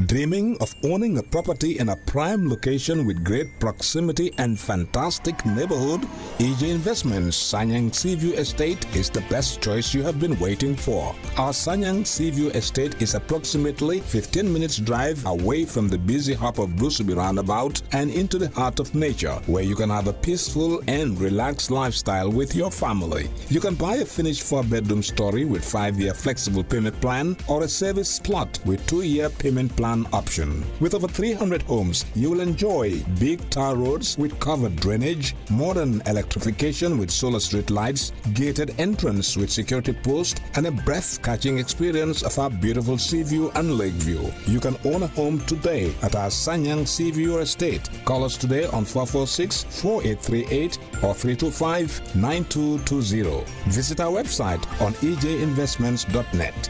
Dreaming of owning a property in a prime location with great proximity and fantastic neighborhood? EJ Investments Sanyang Seaview Estate is the best choice you have been waiting for. Our Sanyang Seaview Estate is approximately 15 minutes drive away from the busy hub of Brusubi roundabout and into the heart of nature, where you can have a peaceful and relaxed lifestyle with your family. You can buy a finished 4-bedroom story with 5-year flexible payment plan or a service plot with 2-year payment plan option. With over 300 homes, you will enjoy big tar roads with covered drainage, modern electrification with solar street lights, gated entrance with security post, and a breath-catching experience of our beautiful sea view and lake view. You can own a home today at our Sanyang Seaview Estate. Call us today on 446-4838 or 325-9220. Visit our website on ejinvestments.net.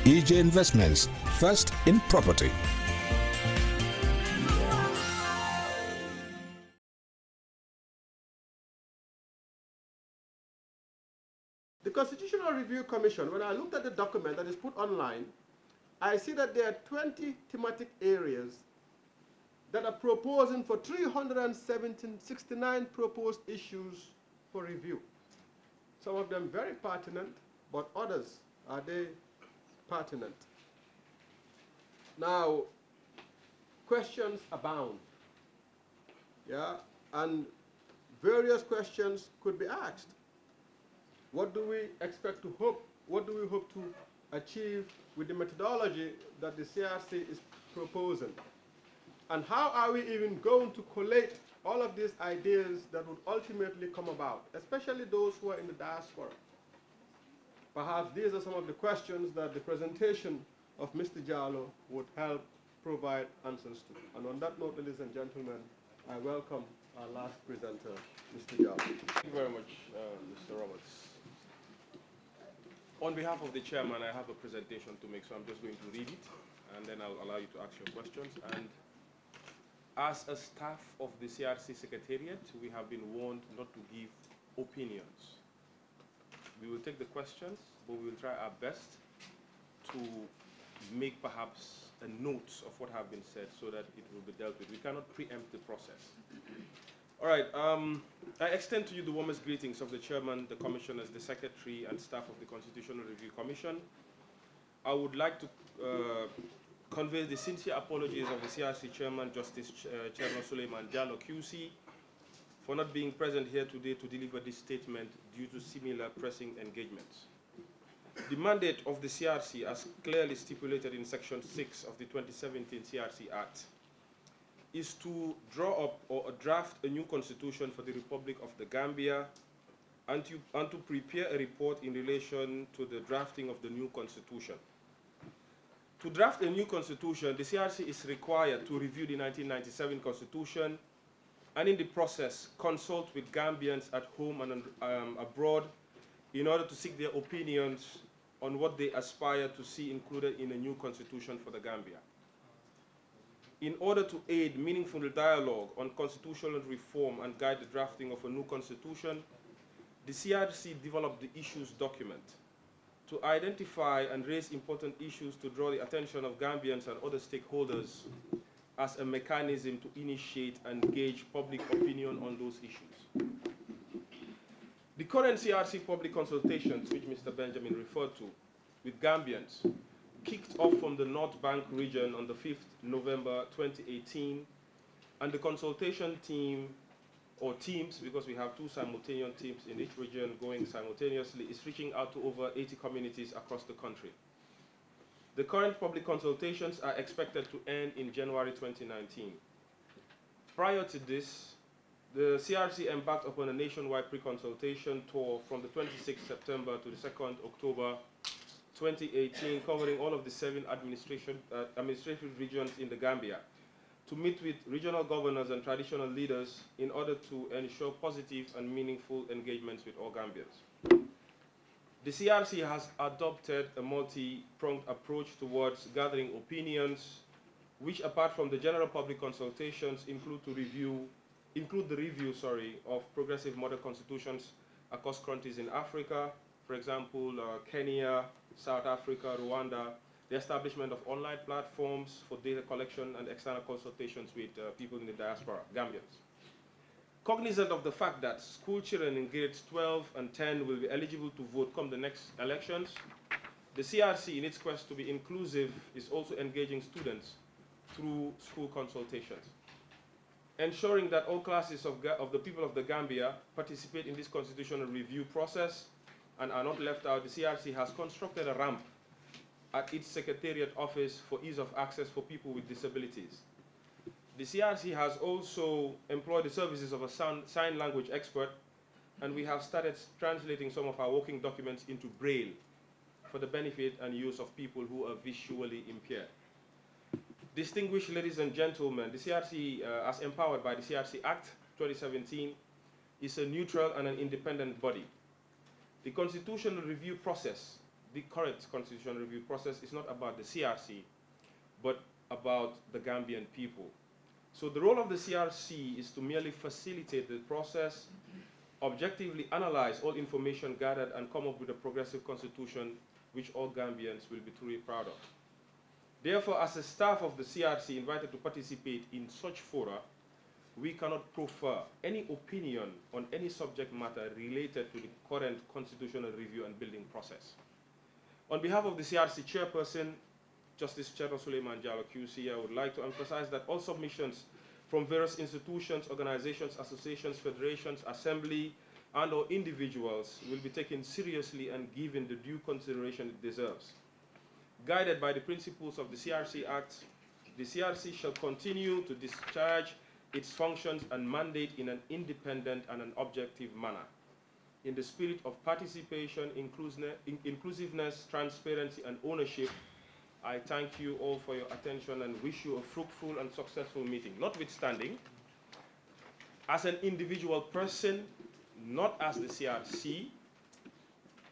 EJ Investments, first in property. The Constitutional Review Commission, when I looked at the document that is put online, I see that there are 20 thematic areas that are proposing for 369 proposed issues for review. Some of them very pertinent, but others, are they pertinent? Now, questions abound, and various questions could be asked. What do we expect to hope? What do we hope to achieve with the methodology that the CRC is proposing? And how are we even going to collate all of these ideas that would ultimately come about, especially those who are in the diaspora? Perhaps these are some of the questions that the presentation of Mr. Jallo would help provide answers to. And on that note, ladies and gentlemen, I welcome our last presenter, Mr. Jallo. Thank you very much, Mr. Roberts. On behalf of the chairman, I have a presentation to make, so I'm just going to read it, and then I'll allow you to ask your questions. And as a staff of the CRC Secretariat, we have been warned not to give opinions. We will take the questions, but we will try our best to make perhaps a note of what have been said so that it will be dealt with. We cannot preempt the process. All right, I extend to you the warmest greetings of the chairman, the commissioners, the secretary, and staff of the Constitutional Review Commission. I would like to convey the sincere apologies of the CRC chairman, Justice Chairman Suleiman Jallo QC, for not being present here today to deliver this statement due to similar pressing engagements. The mandate of the CRC, as clearly stipulated in Section 6 of the 2017 CRC Act, is to draw up or draft a new constitution for the Republic of the Gambia and to prepare a report in relation to the drafting of the new constitution. To draft a new constitution, the CRC is required to review the 1997 constitution and in the process consult with Gambians at home and abroad in order to seek their opinions on what they aspire to see included in a new constitution for the Gambia. In order to aid meaningful dialogue on constitutional reform and guide the drafting of a new constitution, the CRC developed the issues document to identify and raise important issues to draw the attention of Gambians and other stakeholders as a mechanism to initiate and gauge public opinion on those issues. The current CRC public consultations, which Mr. Benjamin referred to, with Gambians, kicked off from the North Bank region on the 5th November 2018, and the consultation team, or teams, because we have 2 simultaneous teams in each region going simultaneously, is reaching out to over 80 communities across the country. The current public consultations are expected to end in January 2019. Prior to this, the CRC embarked upon a nationwide pre-consultation tour from the 26th September to the 2nd October 2018, covering all of the 7 administrative regions in the Gambia, to meet with regional governors and traditional leaders in order to ensure positive and meaningful engagements with all Gambians. The CRC has adopted a multi-pronged approach towards gathering opinions, which, apart from the general public consultations, include the review of progressive model constitutions across countries in Africa, for example, Kenya, South Africa, Rwanda, the establishment of online platforms for data collection and external consultations with people in the diaspora, Gambians. Cognizant of the fact that school children in grades 12 and 10 will be eligible to vote come the next elections, the CRC, in its quest to be inclusive, is also engaging students through school consultations. Ensuring that all classes of the people of the Gambia participate in this constitutional review process and are not left out, the CRC has constructed a ramp at its Secretariat office for ease of access for people with disabilities. The CRC has also employed the services of a sign language expert, and we have started translating some of our working documents into Braille for the benefit and use of people who are visually impaired. Distinguished ladies and gentlemen, the CRC, as empowered by the CRC Act 2017, is a neutral and an independent body. The constitutional review process, the current constitutional review process, is not about the CRC, but about the Gambian people. So the role of the CRC is to merely facilitate the process, objectively analyze all information gathered, and come up with a progressive constitution which all Gambians will be truly proud of. Therefore, as a staff of the CRC invited to participate in such fora, we cannot proffer any opinion on any subject matter related to the current constitutional review and building process. On behalf of the CRC chairperson, Justice Cheddar Suleiman Jallo QC, I would like to emphasize that all submissions from various institutions, organizations, associations, federations, assembly, and or individuals will be taken seriously and given the due consideration it deserves. Guided by the principles of the CRC Act, the CRC shall continue to discharge its functions and mandate in an independent and an objective manner. In the spirit of participation, inclusiveness, transparency, and ownership, I thank you all for your attention and wish you a fruitful and successful meeting. Notwithstanding, as an individual person, not as the CRC,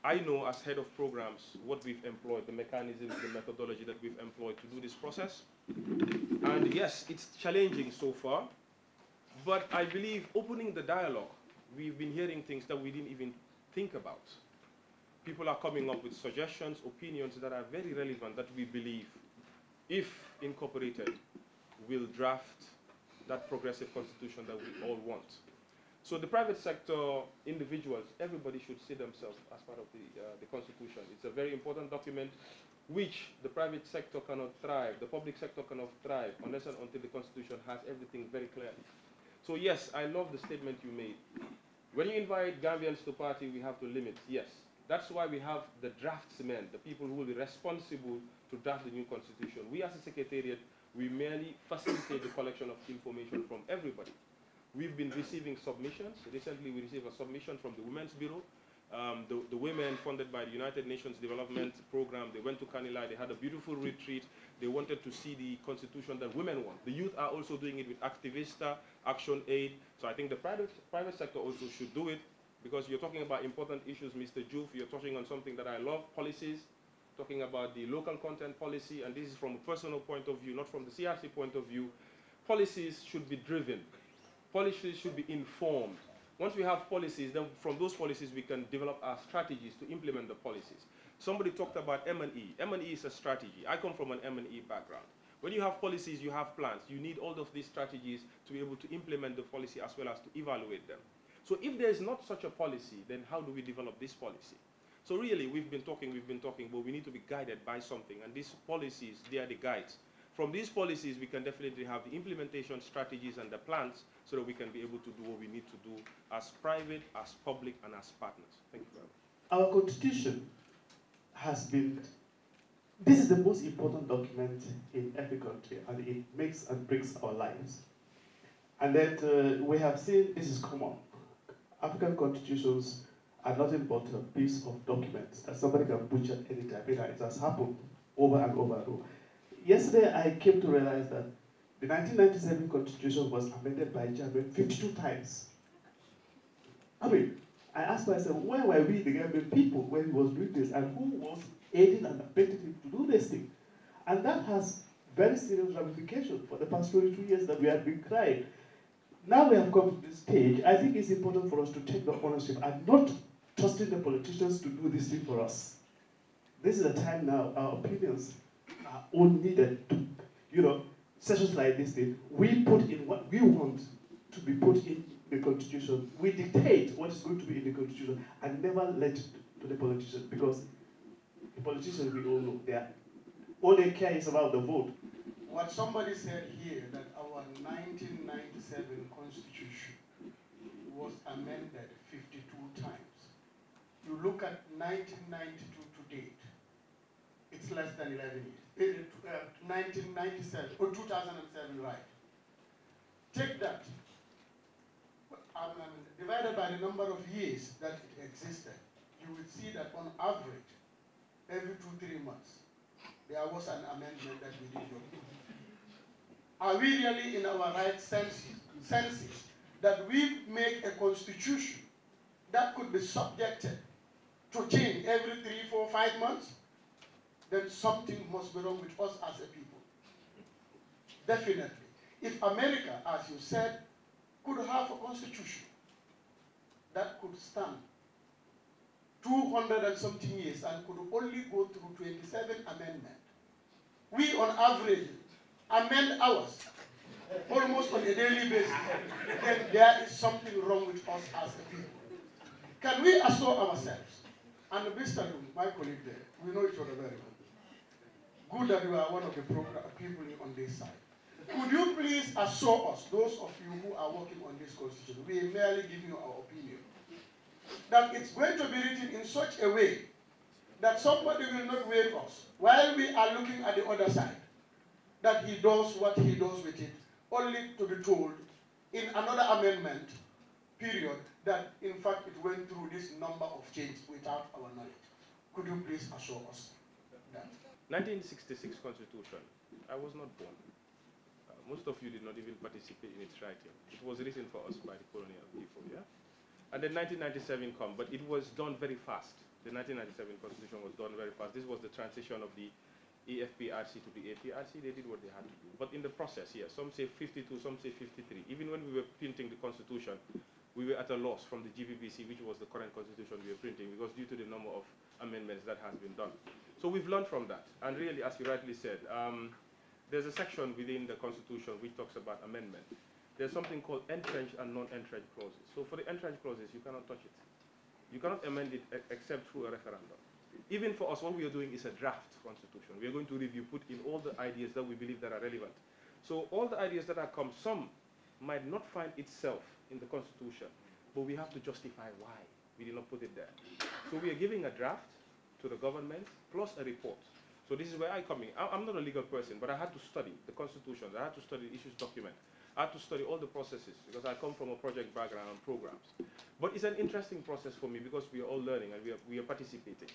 I know as head of programs what we've employed, the mechanisms, the methodology that we've employed to do this process. And yes, it's challenging so far, but I believe opening the dialogue, we've been hearing things that we didn't even think about. People are coming up with suggestions, opinions that are very relevant that we believe, if incorporated, will draft that progressive constitution that we all want. So the private sector, individuals, everybody should see themselves as part of the constitution. It's a very important document which the private sector cannot thrive, the public sector cannot thrive unless and until the constitution has everything very clearly. So yes, I love the statement you made. When you invite Gambians to party, we have to limit, yes. That's why we have the draftsmen, the people who will be responsible to draft the new constitution. We as a secretariat, we merely facilitate the collection of information from everybody. We've been receiving submissions. Recently, we received a submission from the Women's Bureau. The women funded by the United Nations Development Program, they went to Kanilai, they had a beautiful retreat. They wanted to see the constitution that women want. The youth are also doing it with Activista, Action Aid. So I think the private sector also should do it, because you're talking about important issues, Mr. Juf. You're touching on something that I love, policies, talking about the local content policy, and this is from a personal point of view, not from the CRC point of view. Policies should be driven. Policies should be informed. Once we have policies, then from those policies we can develop our strategies to implement the policies. Somebody talked about M&E. M&E is a strategy. I come from an M&E background. When you have policies, you have plans. You need all of these strategies to be able to implement the policy as well as to evaluate them. So if there is not such a policy, then how do we develop this policy? So really, we've been talking, but we need to be guided by something. And these policies, they are the guides. From these policies, we can definitely have the implementation strategies and the plans so that we can be able to do what we need to do as private, as public, and as partners. Thank you very much. Our constitution has been, this is the most important document in every country, and it makes and breaks our lives. And then we have seen this is common. African constitutions are nothing but a piece of documents that somebody can butcher anytime. It has happened over and over and over. Yesterday, I came to realize that the 1997 constitution was amended by Jammeh 52 times. I mean, I asked myself, where were we, the Gambian people, when he was doing this, and who was aiding and abetting him to do this thing? And that has very serious ramifications for the past 22 years that we have been crying. Now we have come to this stage, I think it's important for us to take the ownership and not trusting the politicians to do this thing for us. This is a time now, our opinions are all needed to, sessions like this thing, we put in what we want to be put in the Constitution. We dictate what is going to be in the Constitution and never let it to the politicians, because the politicians, we all know, all they care is about the vote. What somebody said here, that our 1997 Constitution was amended 52 times. You look at 1992 to date, it's less than 11 years. 1997, or 2007, right. Take that, divided by the number of years that it existed, you will see that on average, every 2-3 months, there was an amendment that we did. Are we really in our right senses that we make a constitution that could be subjected to change every 3, 4, 5 months? Then something must be wrong with us as a people. Definitely. If America, as you said, could have a constitution that could stand 200 and something years and could only go through 27 amendments, we on average amend ours almost on a daily basis, then there is something wrong with us as a people. Can we assure ourselves, and Mr. Loum, my colleague there, we know each other very well. Good that you are one of the people on this side. Could you please assure us, those of you who are working on this constitution, we merely give you our opinion, that it's going to be written in such a way that somebody will not wave us while we are looking at the other side, that he does what he does with it, only to be told in another amendment period that in fact it went through this number of changes without our knowledge. Could you please assure us that? 1966 Constitution, I was not born. Most of you did not even participate in its writing. It was written for us by the colonial people, yeah? And then 1997 come, but it was done very fast. The 1997 Constitution was done very fast. This was the transition of the EFPRC to the APRC. They did what they had to do. But in the process, yeah, some say 52, some say 53. Even when we were printing the Constitution, we were at a loss from the GBBC, which was the current Constitution we were printing, because due to the number of amendments that has been done. So we've learned from that. And really, as you rightly said, there's a section within the Constitution which talks about amendment. There's something called entrenched and non-entrenched clauses. So for the entrenched clauses, you cannot touch it. You cannot amend it except through a referendum. Even for us, what we are doing is a draft constitution. We are going to review, put in all the ideas that we believe that are relevant. So all the ideas that are come, some might not find itself in the constitution, but we have to justify why we did not put it there. So we are giving a draft to the government plus a report. So this is where I come in. I'm not a legal person, but I had to study the constitution. I had to study the issues document. I had to study all the processes because I come from a project background and programs. But it's an interesting process for me because we are all learning and we are participating.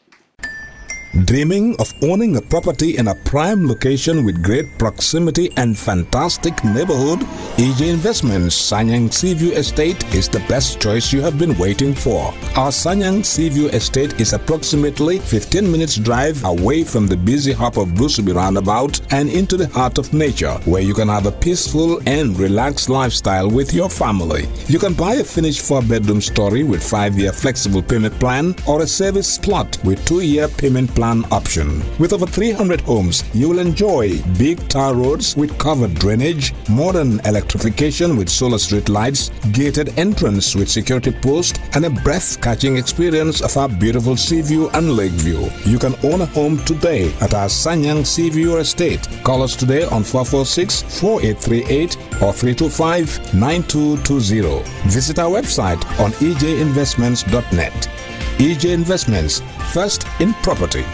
Dreaming of owning a property in a prime location with great proximity and fantastic neighborhood? EJ Investments Sanyang Seaview Estate is the best choice you have been waiting for. Our Sanyang Seaview Estate is approximately 15 minutes drive away from the busy hub of Brusubi roundabout and into the heart of nature, where you can have a peaceful and relaxed lifestyle with your family. You can buy a finished 4-bedroom story with 5-year flexible payment plan or a service plot with 2-year payment plan option. With over 300 homes, you will enjoy big tar roads with covered drainage, modern electrification with solar street lights, gated entrance with security post, and a breath-catching experience of our beautiful sea view and lake view. You can own a home today at our Sanyang Seaview Estate. Call us today on 446-4838 or 325-9220. Visit our website on ejinvestments.net. EJ Investments, first in property.